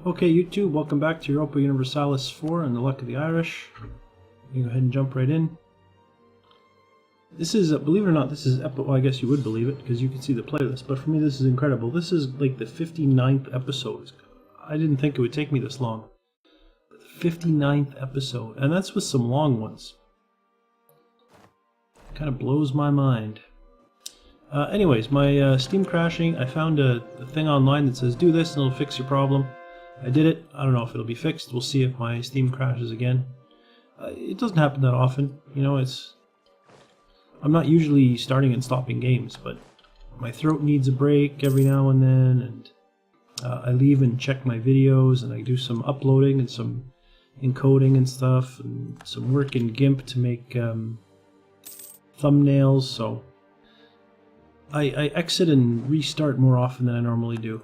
Okay, YouTube, welcome back to Europa Universalis IV and the Luck of the Irish. You go ahead and jump right in. This is, believe it or not, this is, well, I guess you would believe it because you can see the playlist, but for me this is incredible. This is like the 59th episode. I didn't think it would take me this long. The 59th episode, and that's with some long ones. Kind of blows my mind. Anyways, my Steam crashing, I found a thing online that says do this and it'll fix your problem. I did it. I don't know if it'll be fixed. We'll see if my Steam crashes again. It doesn't happen that often. You know, I'm not usually starting and stopping games, but my throat needs a break every now and then, and I leave and check my videos, and I do some uploading and some encoding and stuff, and some work in GIMP to make thumbnails, so I exit and restart more often than I normally do,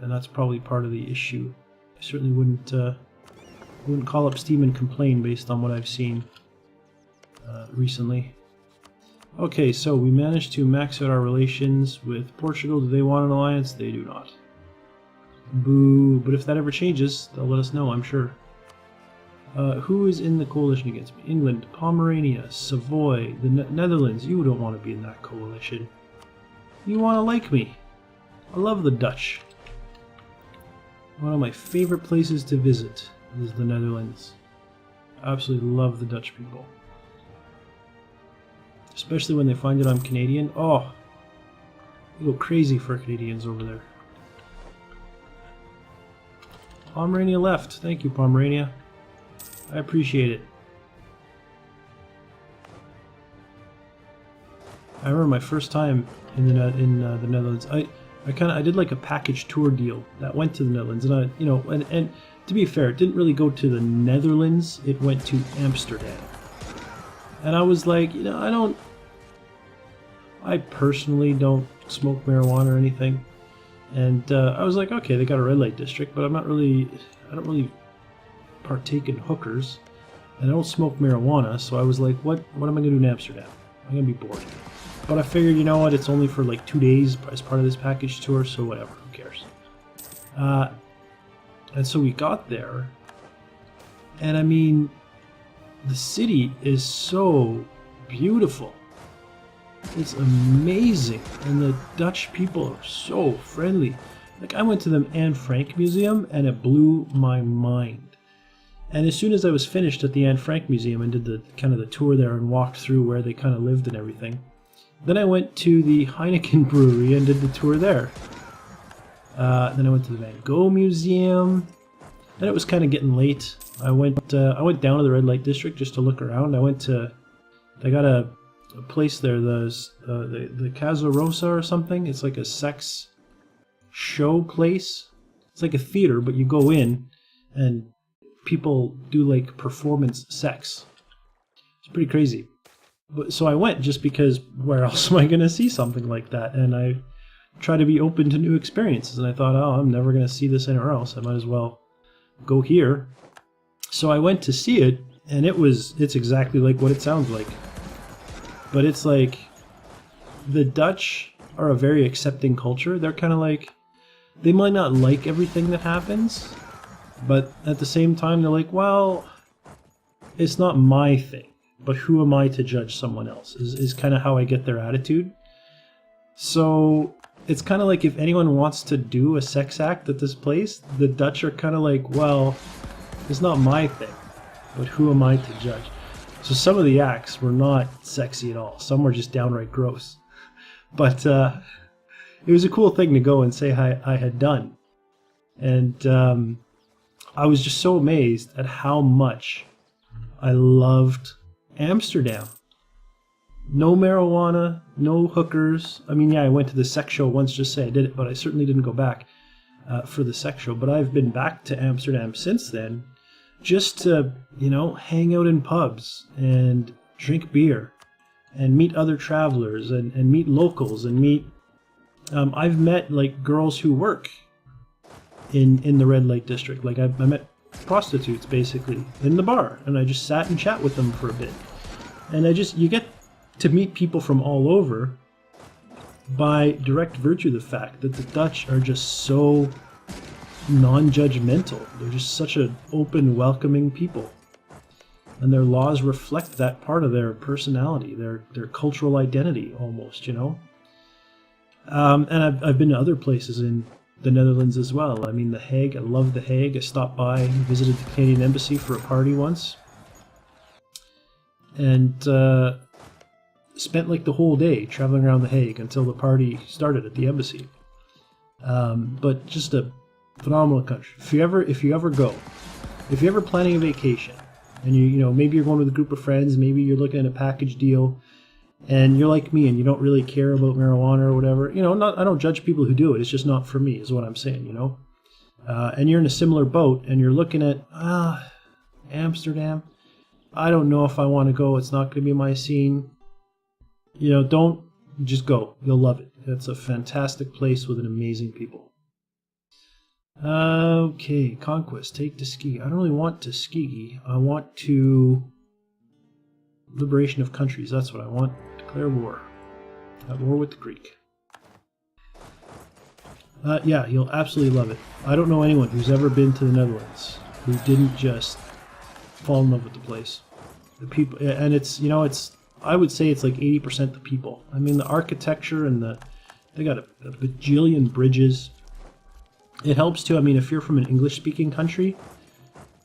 and that's probably part of the issue. I certainly wouldn't call up Steam and complain based on what I've seen recently. Okay, so we managed to max out our relations with Portugal. Do they want an alliance? They do not. Boo, but if that ever changes, they'll let us know, I'm sure. Who is in the coalition against me? England, Pomerania, Savoy, the Netherlands. You don't want to be in that coalition. You want to like me. I love the Dutch. One of my favorite places to visit is the Netherlands. I absolutely love the Dutch people. Especially when they find out I'm Canadian. Oh, they go crazy for Canadians over there. Pomerania left. Thank you, Pomerania. I appreciate it. I remember my first time in the Netherlands. I did like a package tour deal that went to the Netherlands, and and to be fair, it didn't really go to the Netherlands. It went to Amsterdam, and I was like, I personally don't smoke marijuana or anything, and I was like, okay, they got a red light district, but I don't really partake in hookers, and I don't smoke marijuana, so I was like, what am I gonna do in Amsterdam? I'm gonna be bored. But I figured, you know what, it's only for like 2 days as part of this package tour, so whatever, who cares? And so we got there, and I mean, the city is so beautiful. It's amazing, and the Dutch people are so friendly. Like, I went to the Anne Frank Museum, and it blew my mind. And as soon as I was finished at the Anne Frank Museum and did the kind of the tour there and walked through where they kind of lived and everything, then I went to the Heineken Brewery and did the tour there. Then I went to the Van Gogh Museum. Then it was kind of getting late. I went down to the red light district just to look around. They got a place there, the Casa Rosa or something. It's like a sex show place. It's like a theater, but you go in and people do like performance sex. It's pretty crazy. So I went just because where else am I going to see something like that? And I try to be open to new experiences. And I thought, oh, I'm never going to see this anywhere else. I might as well go here. So I went to see it, and it's exactly like what it sounds like. But it's like, the Dutch are a very accepting culture. They're kind of like, they might not like everything that happens, but at the same time, they're like, well, it's not my thing. But who am I to judge someone else, is kind of how I get their attitude. So it's kind of like if anyone wants to do a sex act at this place, the Dutch are kind of like, well, it's not my thing, but who am I to judge? So some of the acts were not sexy at all. Some were just downright gross. But it was a cool thing to go and say I had done. And I was just so amazed at how much I loved Amsterdam. No marijuana, no hookers. I mean, yeah, I went to the sex show once just to say I did it, but I certainly didn't go back for the sex show. But I've been back to Amsterdam since then just to, hang out in pubs and drink beer and meet other travelers and meet locals and meet... I've met, like, girls who work in the red light district. Like, I met prostitutes, basically, in the bar, and I just sat and chat with them for a bit. And you get to meet people from all over by direct virtue of the fact that the Dutch are just so non-judgmental. They're just such an open, welcoming people. And their laws reflect that part of their personality, their cultural identity, almost, you know. And I've been to other places in the Netherlands as well. I mean, The Hague, I love The Hague. I stopped by, visited the Canadian Embassy for a party once. And spent like the whole day traveling around The Hague until the party started at the embassy. But just a phenomenal country. If you ever planning a vacation, and you know, maybe you're going with a group of friends, maybe you're looking at a package deal, and you're like me and you don't really care about marijuana or whatever, you know, I don't judge people who do it. It's just not for me, is what I'm saying, you know. And you're in a similar boat, and you're looking at Amsterdam. I don't know if I want to go. It's not going to be my scene. You know, don't just go. You'll love it. It's a fantastic place with an amazing people. Okay, conquest. Take to ski. I don't really want to ski. I want to... liberation of countries. That's what I want. Declare war. At war with the Greek. Yeah, you'll absolutely love it. I don't know anyone who's ever been to the Netherlands who didn't just fall in love with the place. The people, and it's, you know, it's, I would say it's like 80% the people. I mean, the architecture and they got a bajillion bridges. It helps too. I mean, if you're from an English-speaking country,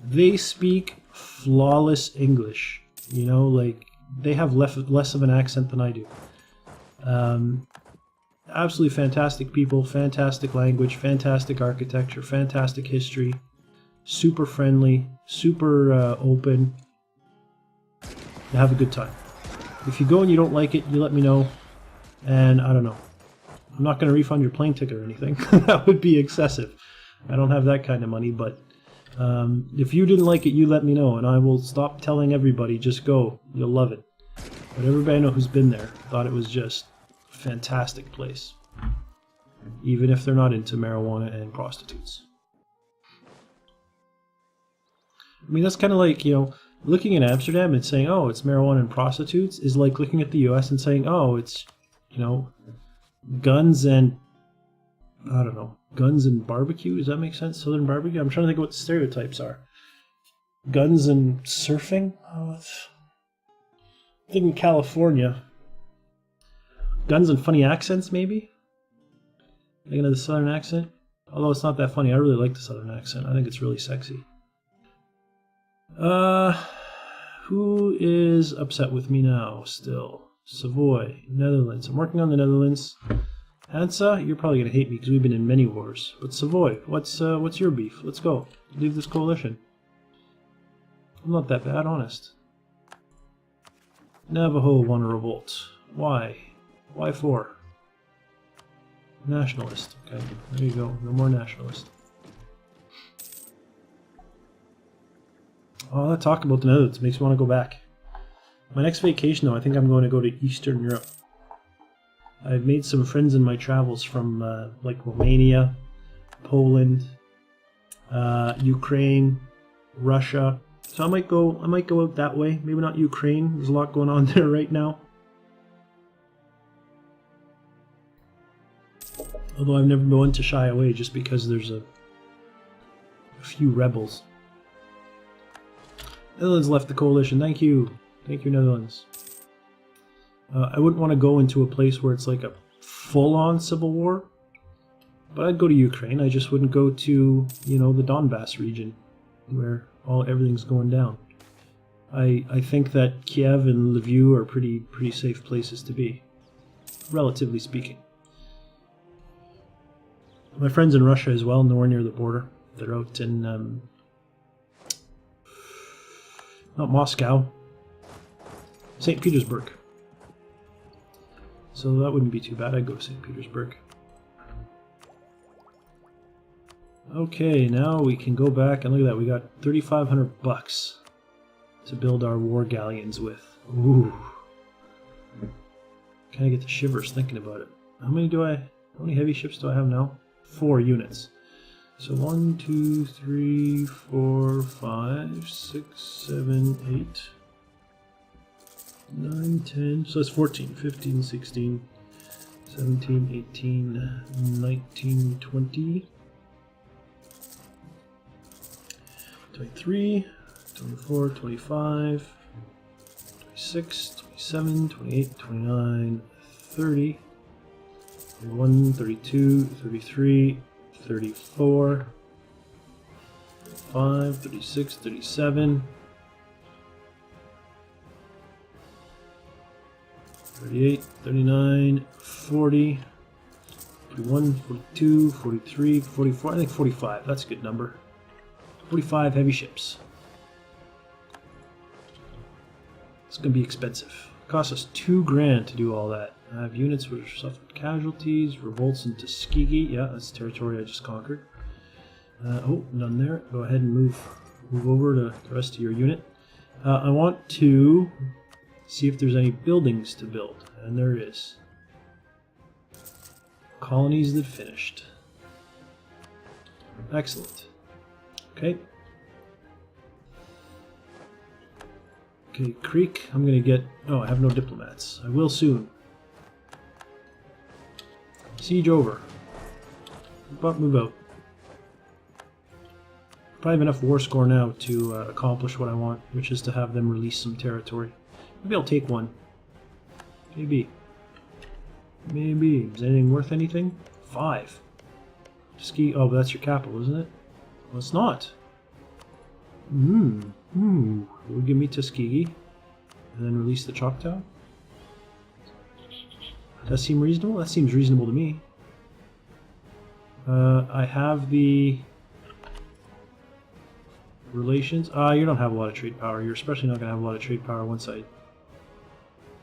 they speak flawless English. You know, like, they have less of an accent than I do. Absolutely fantastic people, fantastic language, fantastic architecture, fantastic history, super friendly, super open. You have a good time. If you go and you don't like it, you let me know, and I don't know. I'm not going to refund your plane ticket or anything. That would be excessive. I don't have that kind of money, but if you didn't like it, you let me know, and I will stop telling everybody, just go. You'll love it. But everybody I know who's been there thought it was just a fantastic place, even if they're not into marijuana and prostitutes. I mean, that's kind of like, you know, looking at Amsterdam and saying, oh, it's marijuana and prostitutes, is like looking at the US and saying, oh, it's, you know, guns and, I don't know, guns and barbecue. Does that make sense? Southern barbecue? I'm trying to think of what the stereotypes are. Guns and surfing? Oh, I think in California. Guns and funny accents, maybe? Thinking of the Southern accent? Although it's not that funny. I really like the Southern accent. I think it's really sexy. Who is upset with me now still? Savoy, Netherlands. I'm working on the Netherlands. Hansa, you're probably going to hate me because we've been in many wars. But Savoy, what's your beef? Let's go. Leave this coalition. I'm not that bad, honest. Navajo want to revolt. Why? Why for? Nationalist. Okay, there you go. No more nationalist. Oh, that talk about the Netherlands makes me want to go back. My next vacation, though, I think I'm going to go to Eastern Europe. I've made some friends in my travels from like Romania, Poland, Ukraine, Russia. So I might go out that way. Maybe not Ukraine. There's a lot going on there right now. Although I've never been one to shy away just because there's a few rebels. Netherlands left the coalition. Thank you. Thank you, Netherlands. I wouldn't want to go into a place where it's like a full-on civil war. But I'd go to Ukraine. I just wouldn't go to, you know, the Donbass region where everything's going down. I think that Kiev and Lviv are pretty safe places to be, relatively speaking. My friends in Russia as well, nowhere near the border. They're out in not Moscow, St. Petersburg. So that wouldn't be too bad. I'd go to St. Petersburg. Okay, now we can go back and look at that. We got 3,500 bucks to build our war galleons with. Ooh. Kind of get the shivers thinking about it. How many heavy ships do I have now? 4 units. So 1, 2, 3, 4, 5, 6, 7, 8, 9, 10. So that's 14, 15, 16, 17, 18, 19, 20. 23, 24, 25, 26, 27, 28, 29, 30, 31, 32, 33, 34, 35, 36, 37, 38, 39, 40, 41, 42, 43, 44, I think 45, that's a good number. 45 heavy ships. It's going to be expensive. It costs us $2 grand to do all that. I have units which suffered casualties, revolts in Tuskegee. Yeah, that's territory I just conquered. Oh, none there. Go ahead and move over to the rest of your unit. I want to see if there's any buildings to build, and there is. Colonies that finished. Excellent. Okay. Okay, Creek, I'm gonna get... Oh, I have no diplomats. I will soon. Siege over. Move out. Probably have enough war score now to accomplish what I want, which is to have them release some territory. Maybe I'll take one. Maybe. Maybe. Is anything worth anything? 5. Ski. Oh, but that's your capital, isn't it? Well, it's not. Will give me Tuskegee and then release the Choctaw? Does that seem reasonable? That seems reasonable to me. I have the relations. You don't have a lot of trade power. You're especially not going to have a lot of trade power once I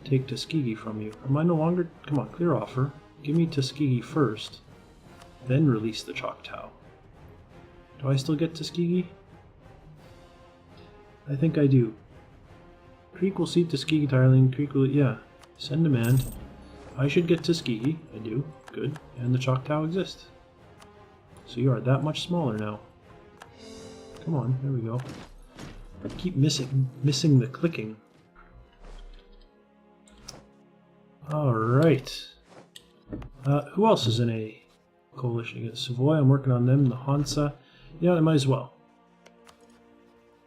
take Tuskegee from you. Am I no longer... Come on, clear offer. Give me Tuskegee first, then release the Choctaw. Do I still get Tuskegee? I think I do. Creek will cede Tuskegee to Ireland. Creek will... Yeah. Send demand. I should get Tuskegee. I do. Good. And the Choctaw exist. So you are that much smaller now. Come on. There we go. I keep missing the clicking. Alright. Who else is in a coalition against Savoy? I'm working on them. The Hansa. Yeah, I might as well.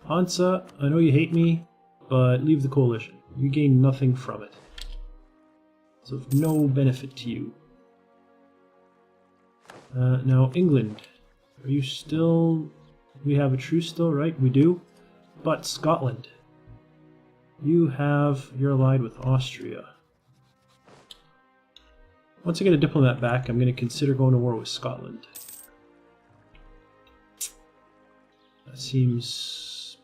Hansa, I know you hate me, but leave the coalition. You gain nothing from it. It's of no benefit to you. Now, England. Are you still... We have a truce still, right? We do. But Scotland. You're allied with Austria. Once I get a diplomat back, I'm going to consider going to war with Scotland. That seems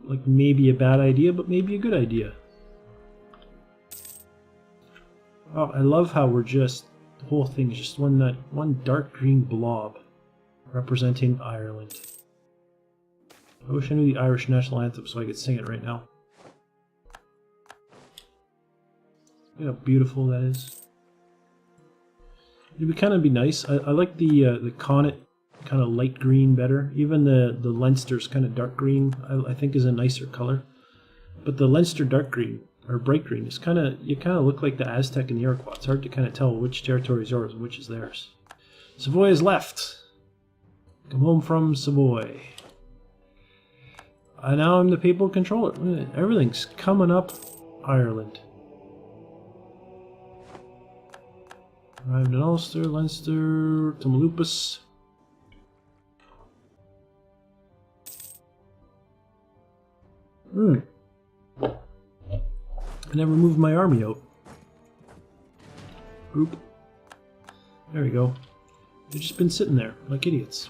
like maybe a bad idea, but maybe a good idea. Oh, I love how we're just... The whole thing is just one dark green blob representing Ireland. I wish I knew the Irish national anthem so I could sing it right now. Look how beautiful that is. It would kind of be nice. I like the Connaught kind of light green better. Even the Leinster's kind of dark green I think is a nicer color. But the Leinster dark green or bright green is you kind of look like the Aztec and the Iroquois. It's hard to kind of tell which territory is yours and which is theirs. Savoy is left. Come home from Savoy. Now I'm the papal controller. Everything's coming up Ireland. Arrived in Ulster, Leinster, Tamaulipas. I never moved my army out. Oop. There we go. They've just been sitting there like idiots.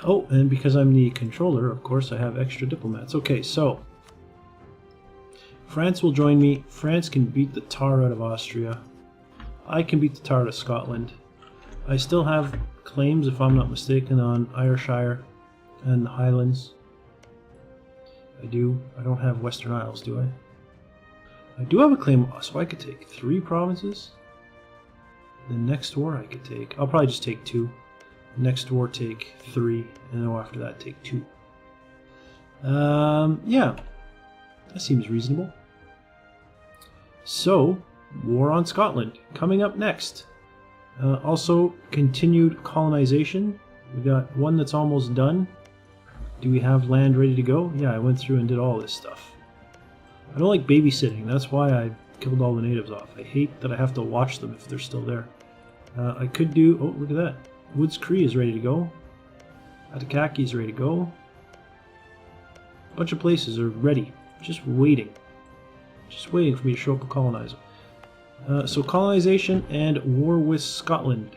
Oh, and because I'm the controller, of course, I have extra diplomats. Okay, so France will join me. France can beat the tar out of Austria. I can beat the tar out of Scotland. I still have claims, if I'm not mistaken, on Ayrshire and the Highlands. I do. I don't have Western Isles, do I? I do have a claim, so I could take 3 provinces. The next war I could take... I'll probably just take 2. Next war take 3, and then after that take 2. Yeah. That seems reasonable. So, war on Scotland. Coming up next. Also, continued colonization. We got one that's almost done. Do we have land ready to go? Yeah, I went through and did all this stuff. I don't like babysitting. That's why I killed all the natives off. I hate that I have to watch them if they're still there. I could do... Oh, look at that. Woods Cree is ready to go. Atakaki is ready to go. A bunch of places are ready. Just waiting. Just waiting for me to show up and colonize them. So colonization and war with Scotland.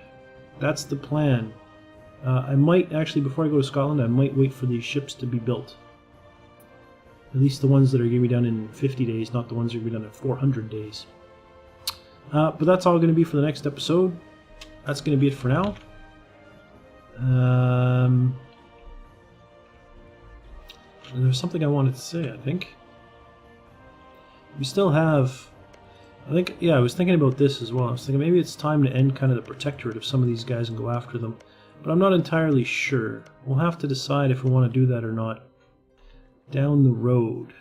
That's the plan. I might actually, before I go to Scotland, I might wait for these ships to be built. At least the ones that are going to be done in 50 days, not the ones that are going to be done in 400 days. But that's all going to be for the next episode. That's going to be it for now. There's something I wanted to say, I think. We still have... I was thinking about this as well. I was thinking maybe it's time to end kind of the protectorate of some of these guys and go after them. But I'm not entirely sure. We'll have to decide if we want to do that or not down the road.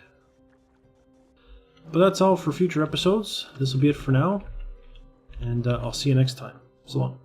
But that's all for future episodes. This will be it for now. And I'll see you next time. So long.